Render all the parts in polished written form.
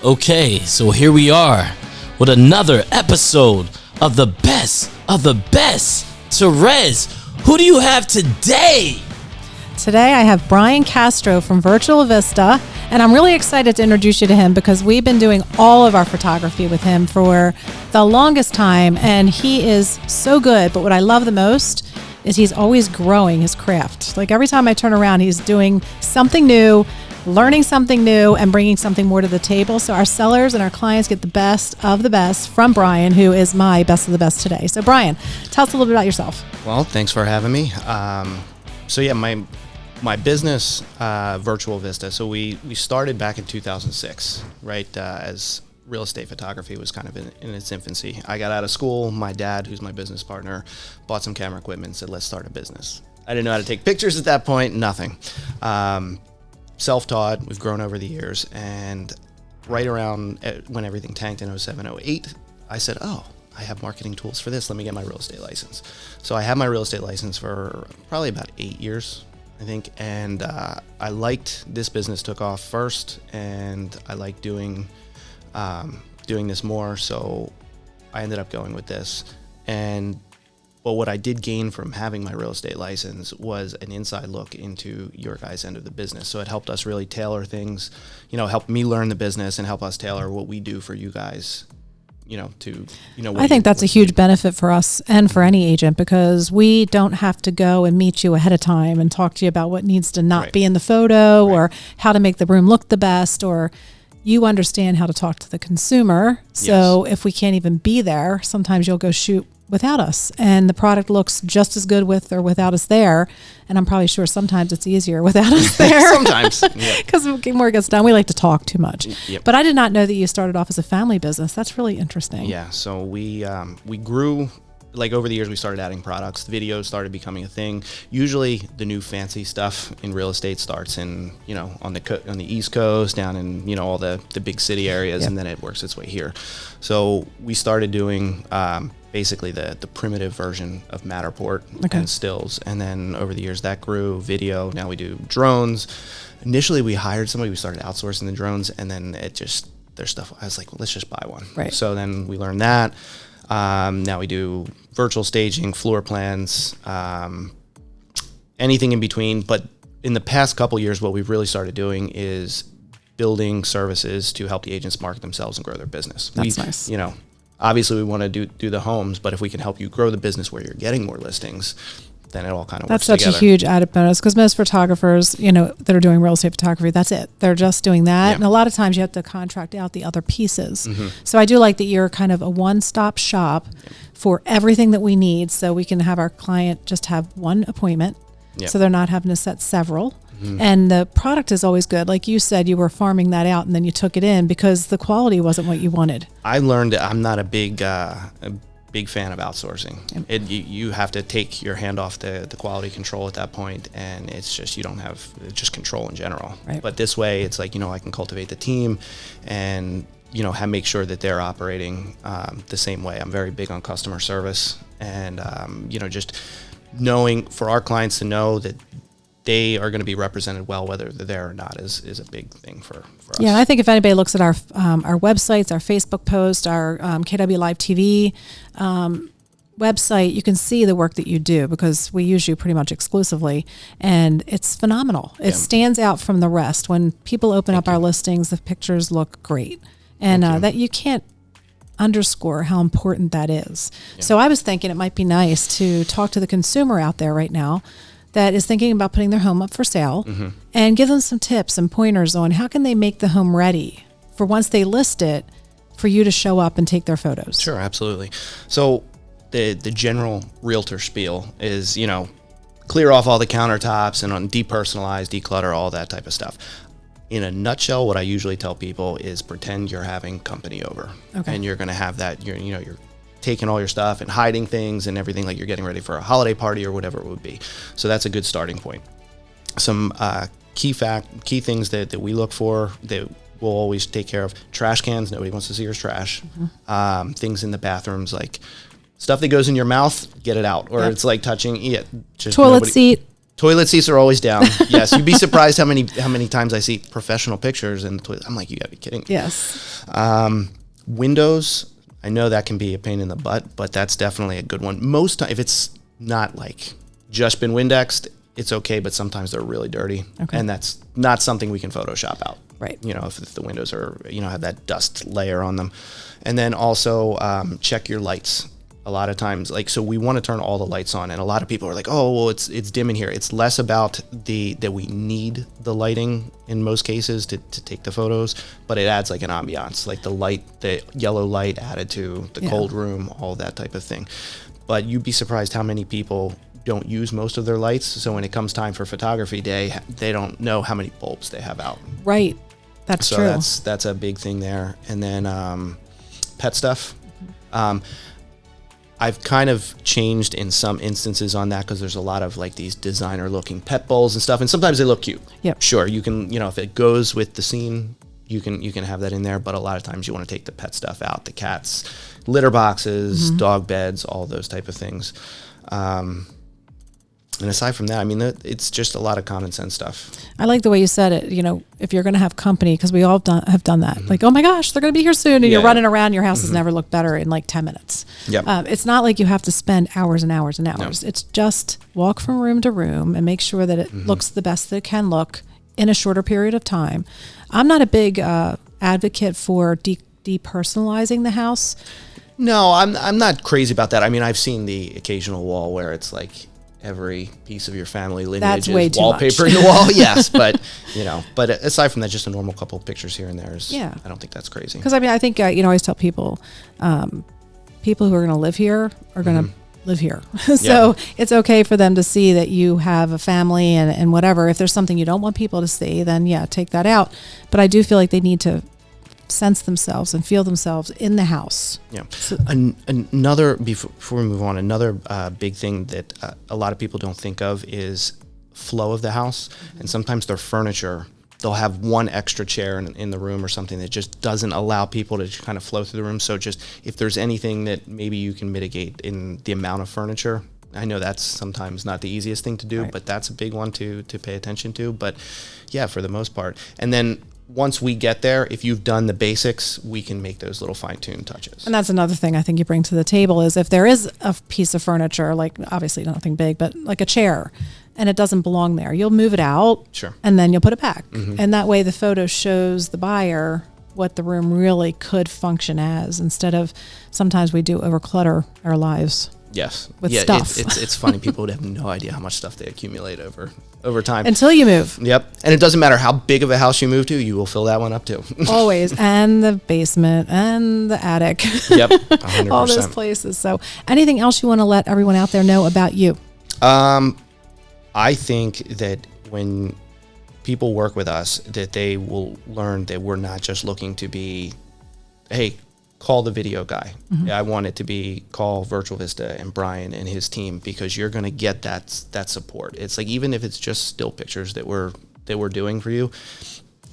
Okay, so here we are with another episode of the best of the best. Terese, who do you have today? Today I have Brian Castro from Virtual Vista, and I'm really excited to introduce you to him because we've been doing all of our photography with him for the longest time, and he is so good. But what I love the most is he's always growing his craft. Like every time I turn around, he's doing something new, learning something new, and bringing something more to the table. So our sellers and our clients get the best of the best from Brian, who is my best of the best today. So Brian, tell us a little bit about yourself. Well, thanks for having me. My business, Virtual Vista. So we started back in 2006, right? As real estate photography was kind of in its infancy. I got out of school. My dad, who's my business partner, bought some camera equipment and said, let's start a business. I didn't know how to take pictures at that point, nothing. Self-taught, we've grown over the years. And right around when everything tanked in 07, 08, I said, I have marketing tools for this. Let me get my real estate license. So I had my real estate license for probably about 8 years, I think. And I liked this business took off first, and I liked doing this more. So I ended up going with this. But what I did gain from having my real estate license was an inside look into your guys' end of the business. So it helped us really tailor things, help me learn the business and help us tailor what we do for you guys. I think that's a huge benefit for us and for any agent, because we don't have to go and meet you ahead of time and talk to you about what needs to not be in the photo or how to make the room look the best, or you understand how to talk to the consumer. So if we can't even be there, sometimes you'll go shoot without us and the product looks just as good with or without us there. And I'm probably sure sometimes it's easier without us there. Sometimes. Because more gets done. We like to talk too much. Yep. But I did not know that you started off as a family business. That's really interesting. Yeah. So we grew, like over the years, we started adding products. The video started becoming a thing. Usually the new fancy stuff in real estate starts in, on the East Coast, down in, all the big city areas, and then it works its way here. So we started doing basically the primitive version of Matterport and stills. And then over the years that grew, video. Now we do drones. Initially we hired somebody, we started outsourcing the drones, and then their stuff, I was like, well, let's just buy one. Right. So then we learned that. Now we do virtual staging, floor plans, anything in between. But in the past couple years, what we've really started doing is building services to help the agents market themselves and grow their business. That's nice. Obviously we want to do the homes, but if we can help you grow the business where you're getting more listings, then it all kind of works together. That's such a huge added bonus, because most photographers, that are doing real estate photography, that's it. They're just doing that. Yeah. And a lot of times you have to contract out the other pieces. Mm-hmm. So I do like that you're kind of a one-stop shop for everything that we need, so we can have our client just have one appointment. Yep. So they're not having to set several. Mm-hmm. And the product is always good. Like you said, you were farming that out and then you took it in because the quality wasn't what you wanted. I learned that I'm not a big fan of outsourcing. Yep. You have to take your hand off the quality control at that point, and it's just, you don't have just control in general. Right. But this way, it's like, I can cultivate the team and, make sure that they're operating the same way. I'm very big on customer service, and, just knowing for our clients to know that they are going to be represented well, whether they're there or not, is a big thing for us. Yeah, I think if anybody looks at our websites, our Facebook post, our KW Live TV website, you can see the work that you do, because we use you pretty much exclusively, and it's phenomenal. It stands out from the rest. When people open up our listings, the pictures look great, and that you can't underscore how important that is. Yeah. So I was thinking it might be nice to talk to the consumer out there right now that is thinking about putting their home up for sale, and give them some tips and pointers on how can they make the home ready for once they list it, for you to show up and take their photos. Sure, absolutely. So the general realtor spiel is, clear off all the countertops and depersonalize, declutter, all that type of stuff. In a nutshell, what I usually tell people is pretend you're having company over, and you're going to have that, you're taking all your stuff and hiding things and everything, like you're getting ready for a holiday party or whatever it would be. So that's a good starting point. Some key things that we look for that we'll always take care of: trash cans. Nobody wants to see your trash. Things in the bathrooms, like stuff that goes in your mouth, get it out. Or it's like touching just toilet seat. Toilet seats are always down. Yes, you'd be surprised how many times I see professional pictures in the toilet. I'm like, you gotta be kidding. Yes. Windows, I know that can be a pain in the butt, but that's definitely a good one. Most time, if it's not like just been Windexed, it's okay, but sometimes they're really dirty, and that's not something we can Photoshop out. Right. You know, if the windows are, have that dust layer on them. And then also check your lights. A lot of times, so we want to turn all the lights on, and a lot of people are like, "Oh, well, it's dim in here." It's less about that we need the lighting in most cases to take the photos, but it adds like an ambiance, like the yellow light added to the cold room, all that type of thing. But you'd be surprised how many people don't use most of their lights. So when it comes time for photography day, they don't know how many bulbs they have out. Right. That's true. So that's a big thing there. And then pet stuff. I've kind of changed in some instances on that because there's a lot of like these designer looking pet bowls and stuff, and sometimes they look cute. Yep. Sure, you can, if it goes with the scene, you can have that in there, but a lot of times you want to take the pet stuff out, the cats, litter boxes, dog beds, all those type of things. And aside from that, I mean, it's just a lot of common sense stuff. I like the way you said it. If you're going to have company, because we all have done that. Like, oh my gosh, they're going to be here soon, and you're running around. Your house has never looked better in like 10 minutes. Yep. It's not like you have to spend hours and hours and hours. No. It's just walk from room to room and make sure that it looks the best that it can look in a shorter period of time. I'm not a big advocate for depersonalizing the house. No, I'm not crazy about that. I mean, I've seen the occasional wall where it's like every piece of your family lineage is wallpapering the wall. Yes, but but aside from that, just a normal couple of pictures here and there is. Yeah, I don't think that's crazy. Because I mean, I think I always tell people, people who are going to live here are going to live here. So it's okay for them to see that you have a family and whatever. If there's something you don't want people to see, then take that out. But I do feel like they need to sense themselves and feel themselves in the house. Yeah. So, another, before we move on, another big thing that a lot of people don't think of is flow of the house. And sometimes their furniture, they'll have one extra chair in the room or something that just doesn't allow people to kind of flow through the room. So just if there's anything that maybe you can mitigate in the amount of furniture, I know that's sometimes not the easiest thing to do, but that's a big one to pay attention to. But yeah, for the most part. And then once we get there, if you've done the basics, we can make those little fine-tuned touches. And that's another thing I think you bring to the table is if there is a piece of furniture, like obviously nothing big, but like a chair, and it doesn't belong there, you'll move it out, and then you'll put it back. And that way the photo shows the buyer what the room really could function as, instead of sometimes we do overclutter our lives. Yes. With stuff. It's funny. People would have no idea how much stuff they accumulate over time. Until you move. Yep. And it doesn't matter how big of a house you move to, you will fill that one up too. Always. And the basement and the attic. Yep. 100%. All those places. So anything else you want to let everyone out there know about you? I think that when people work with us, that they will learn that we're not just looking to be, hey, call the video guy. I want it to be call Virtual Vista and Brian and his team, because you're going to get that support. It's like, even if it's just still pictures that we're doing for you,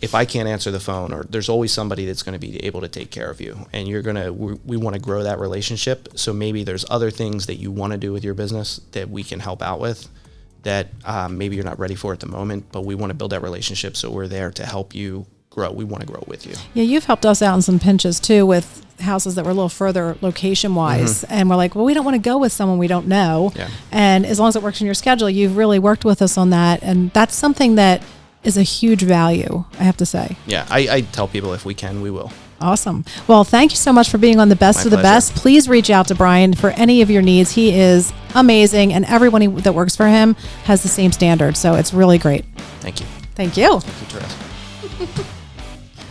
if I can't answer the phone, or there's always somebody that's going to be able to take care of you, and we want to grow that relationship. So maybe there's other things that you want to do with your business that we can help out with that maybe you're not ready for at the moment, but we want to build that relationship. So we're there to help you grow. We want to grow with you. Yeah, you've helped us out in some pinches too with houses that were a little further location wise, and we're like, well, we don't want to go with someone we don't know. And as long as it works in your schedule, you've really worked with us on that, and that's something that is a huge value, I have to say. Yeah, I tell people if we can, we will. Awesome. Well, thank you so much for being on the Best of the Best. Please reach out to Brian for any of your needs. He is amazing, and everyone that works for him has the same standard. So it's really great. Thank you. Thank you. Thank you, Terese.